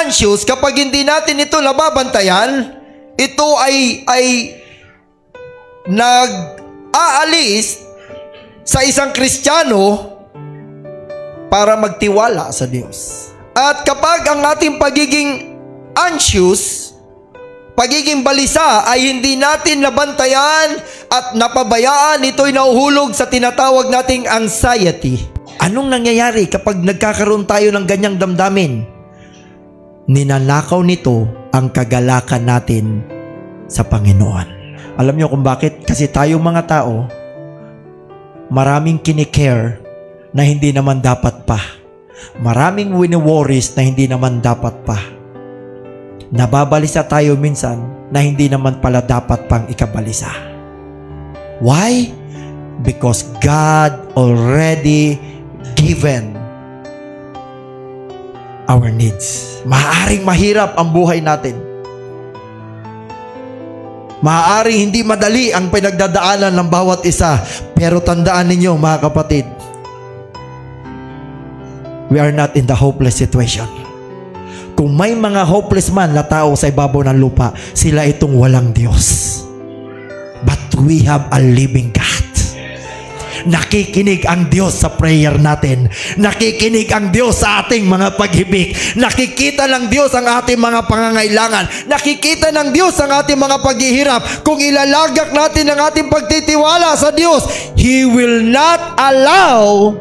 anxious, kapag hindi natin ito nababantayan, ito ay nag-aalis sa isang Kristiyano para magtiwala sa Diyos. At kapag ang ating pagiging anxious, pagiging balisa ay hindi natin nabantayan at napabayaan, ito'y nahuhulog sa tinatawag nating anxiety. Anong nangyayari kapag nagkakaroon tayo ng ganyang damdamin? Ninanakaw nito ang kagalakan natin sa Panginoon. Alam niyo kung bakit? Kasi tayong mga tao, maraming kinikare na hindi naman dapat pa. Maraming wini-worries na hindi naman dapat pa. Nababalisa tayo minsan na hindi naman pala dapat pang ikabalisa. Why? Because God already given our needs. Maaaring mahirap ang buhay natin. Maaaring hindi madali ang pinagdadaanan ng bawat isa. Pero tandaan ninyo mga kapatid, we are not in the hopeless situation. Kung may mga hopeless man na tao sa ibabaw ng lupa, sila itong walang Diyos. But we have a living God. Nakikinig ang Diyos sa prayer natin. Nakikinig ang Diyos sa ating mga paghibik. Nakikita ng Diyos ang ating mga pangangailangan. Nakikita ng Diyos ang ating mga paghihirap. Kung ilalagak natin ang ating pagtitiwala sa Diyos, He will not allow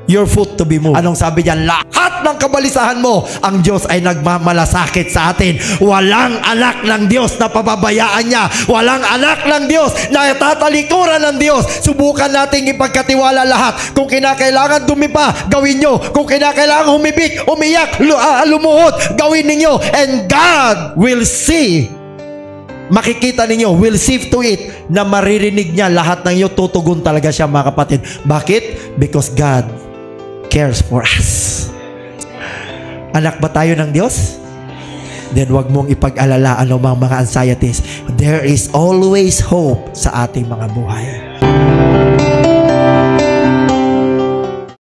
your foot to be moved. Anong sabi diyan? Lahat ng kabalisahan mo, ang Diyos ay nagmamalasakit sa atin. Walang anak ng Diyos na pababayaan niya. Walang anak ng Diyos na tatalikuran ng Diyos. Subukan nating ipagkatiwala lahat. Kung kinakailangan dumipa, gawin nyo. Kung kinakailangan humibik, umiyak, lumuhod, gawin ninyo. And God will see. Makikita ninyo, will see to it na maririnig niya lahat ng iyo. Tutugon talaga siya mga kapatid. Bakit? Because God cares for us. Anak ba tayo ng Diyos? Then wag mong ipag-alala ano mga anxieties. There is always hope sa ating mga buhay.